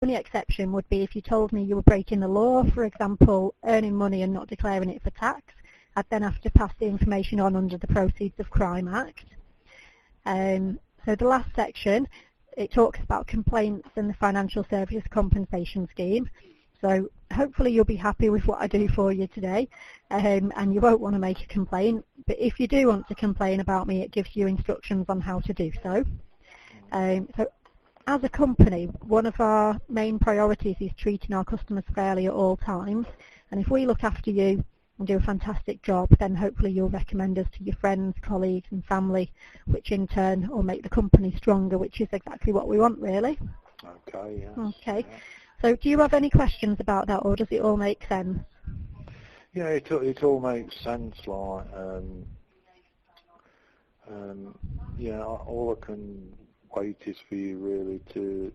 only exception would be if you told me you were breaking the law, for example, earning money and not declaring it for tax. I'd then have to pass the information on under the Proceeds of Crime Act. So the last section, it talks about complaints and the Financial Services Compensation Scheme. So hopefully you'll be happy with what I do for you today, and you won't want to make a complaint. But if you do want to complain about me, it gives you instructions on how to do so. So as a company, one of our main priorities is treating our customers fairly at all times. And if we look after you and do a fantastic job, then hopefully you'll recommend us to your friends, colleagues and family, which in turn will make the company stronger, which is exactly what we want, really. Okay, yes. Okay. Yeah. So do you have any questions about that, or does it all make sense? Yeah, it all makes sense. Like, yeah, all I can wait is for you really to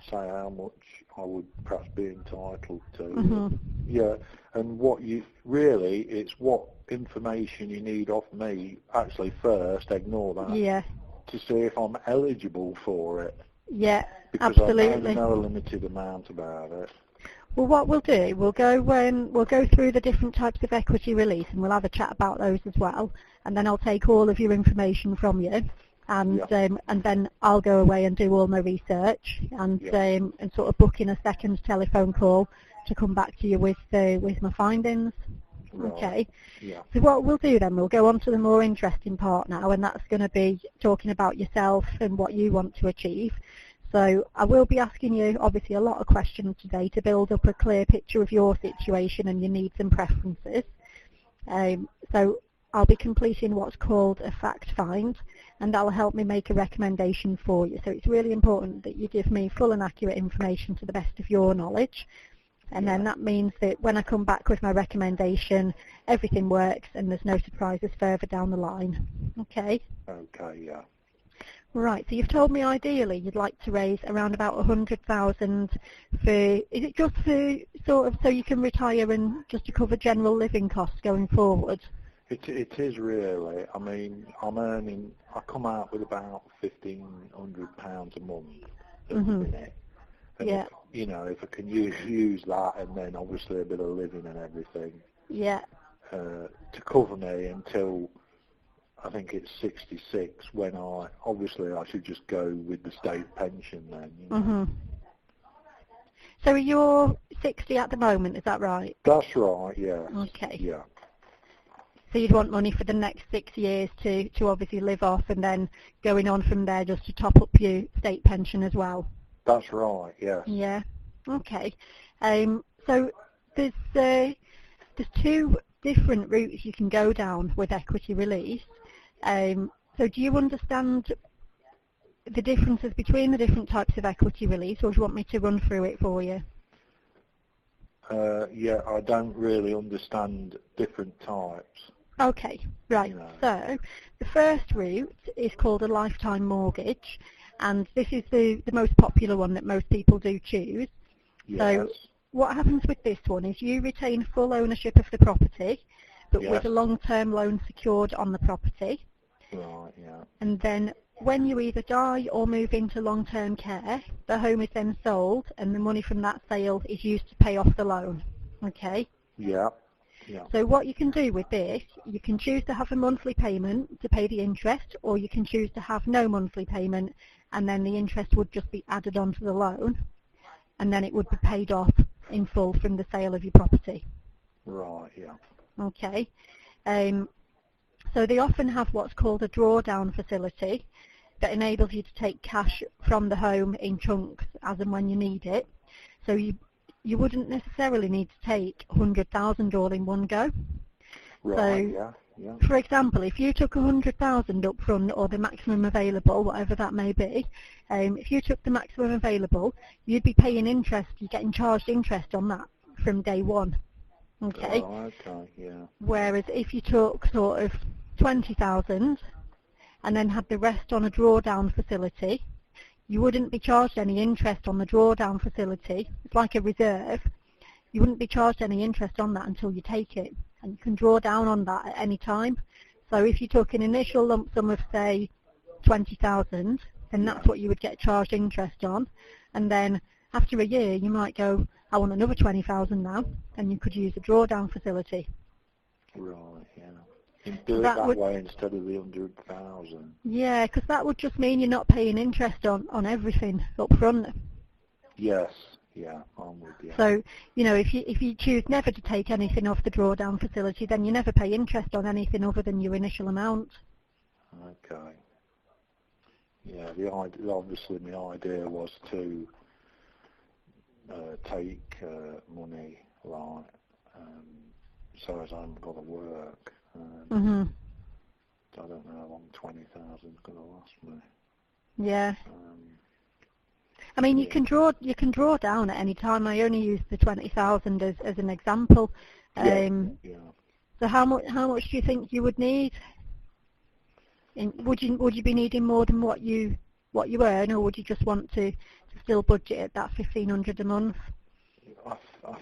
say how much I would perhaps be entitled to. Mm-hmm. Yeah, and what you really, it's what information you need off me. Actually, first, ignore that. Yeah. To see if I'm eligible for it. Yeah, because absolutely. I know a limited amount about it. Well, what we'll do, we'll go through the different types of equity release, and we'll have a chat about those as well. And then I'll take all of your information from you, and then I'll go away and do all my research, and sort of book in a second telephone call to come back to you with my findings. Right. Okay. Yeah. So what we'll do then, we'll go on to the more interesting part now, and that's going to be talking about yourself and what you want to achieve. So I will be asking you, obviously, a lot of questions today to build up a clear picture of your situation and your needs and preferences. So I'll be completing what's called a fact find, and that'll help me make a recommendation for you. So it's really important that you give me full and accurate information to the best of your knowledge. And then that means that when I come back with my recommendation, everything works and there's no surprises further down the line. Okay? Okay, yeah. Right, so you've told me ideally you'd like to raise around about 100,000 for, is it just for sort of so you can retire and just to cover general living costs going forward? It is really. I mean, I come out with about £1,500 a month at the minute. And yeah. If, you know, if I can use that and then obviously a bit of living and everything. Yeah. To cover me until I think it's 66, when obviously I should just go with the state pension then. You know? So you're 60 at the moment, is that right? That's right, yeah. Okay. Yeah. So you'd want money for the next 6 years to obviously live off, and then going on from there just to top up your state pension as well? That's right, yes. Yeah. Okay. So there's two different routes you can go down with equity release. So do you understand the differences between the different types of equity release, or do you want me to run through it for you? Yeah, I don't really understand different types. Okay, right. You know. So the first route is called a lifetime mortgage, and this is the most popular one that most people do choose. Yes. So what happens with this one is you retain full ownership of the property, but with a long-term loan secured on the property. Right, yeah. And then when you either die or move into long-term care, the home is then sold, and the money from that sale is used to pay off the loan. Okay? Yeah. Yeah. So what you can do with this, you can choose to have a monthly payment to pay the interest, or you can choose to have no monthly payment, and then the interest would just be added onto the loan, and then it would be paid off in full from the sale of your property. Right, yeah. Okay. So they often have what's called a drawdown facility that enables you to take cash from the home in chunks as and when you need it. So you wouldn't necessarily need to take 100,000 all in one go. Right, so, yeah. For example, if you took 100,000 up front, or the maximum available, whatever that may be, if you took the maximum available, you'd be paying interest, you're getting charged interest on that from day one. Okay. Oh, okay, yeah. Whereas if you took sort of 20,000 and then had the rest on a drawdown facility, you wouldn't be charged any interest on the drawdown facility. It's like a reserve. You wouldn't be charged any interest on that until you take it, and you can draw down on that at any time. So if you took an initial lump sum of, say, 20,000, then that's what you would get charged interest on, and then after a year you might go, I want another 20,000 now, and you could use a drawdown facility. Right, yeah. And do it That that would, way instead of the 100,000. yeah, because that would just mean you're not paying interest on everything up front. Yes, yeah, I'm with you. So, you know, if you choose never to take anything off the drawdown facility, then you never pay interest on anything other than your initial amount. Okay. Yeah, obviously my idea was to take money, like, so as I haven't got to work. Mhm. I don't know how long 20,000 is going to last me. Yeah. I mean, you can draw down at any time. I only used the 20,000 as an example. Yeah. So how much do you think you would need? Would you be needing more than what you earn, or would you just want to still budget at that 1,500 a month? I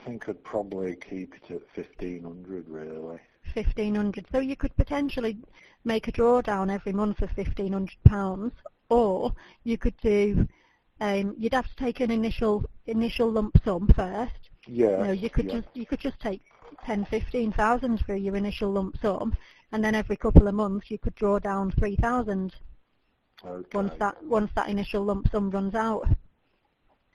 think I'd probably keep it at 1,500 really. 1,500. So you could potentially make a drawdown every month of £1,500, or you could do. You'd have to take an initial lump sum first. Yeah. You know, you could just take 10,000-15,000 for your initial lump sum, and then every couple of months you could draw down 3,000. Okay. Once that initial lump sum runs out.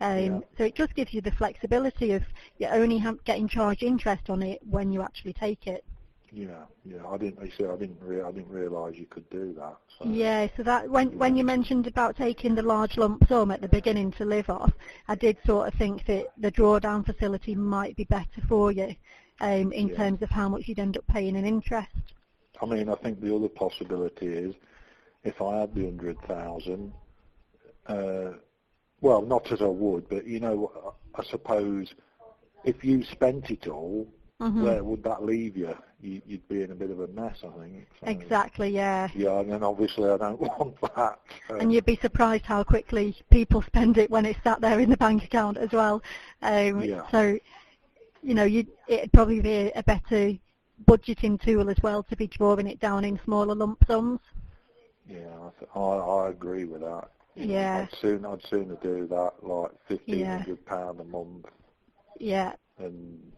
So it just gives you the flexibility of you only getting charged interest on it when you actually take it. Yeah. I didn't realise you could do that. So. Yeah. So that when you mentioned about taking the large lump sum at the beginning to live off, I did sort of think that the drawdown facility might be better for you in terms of how much you'd end up paying in interest. I mean, I think the other possibility is if I had the 100,000. Well, not as I would, but you know, I suppose if you spent it all, where would that leave you? You'd be in a bit of a mess, I think. So, exactly, yeah. Yeah, and then obviously I don't want that. So. And you'd be surprised how quickly people spend it when it's sat there in the bank account as well. So, you know, it'd probably be a better budgeting tool as well to be drawing it down in smaller lump sums. Yeah, I agree with that. Yeah. I'd sooner do that, like £1,500 a month. Yeah. And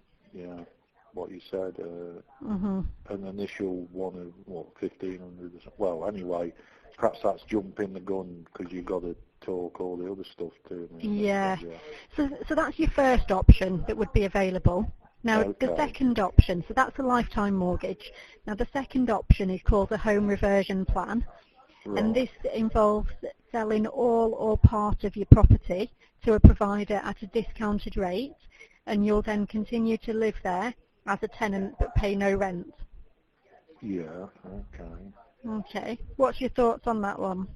what you said, an initial one of 1,500. Well, anyway, perhaps that's jumping the gun because you've got to talk all the other stuff to me. Yeah. So that's your first option that would be available. Now the second option, so that's a lifetime mortgage. Now the second option is called a home reversion plan. Right. And this involves selling all or part of your property to a provider at a discounted rate, and you'll then continue to live there as a tenant but pay no rent. Yeah, okay. Okay. What's your thoughts on that one?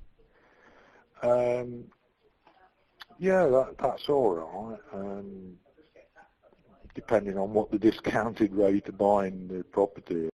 Yeah, that's all right. Depending on what the discounted rate of buying the property is.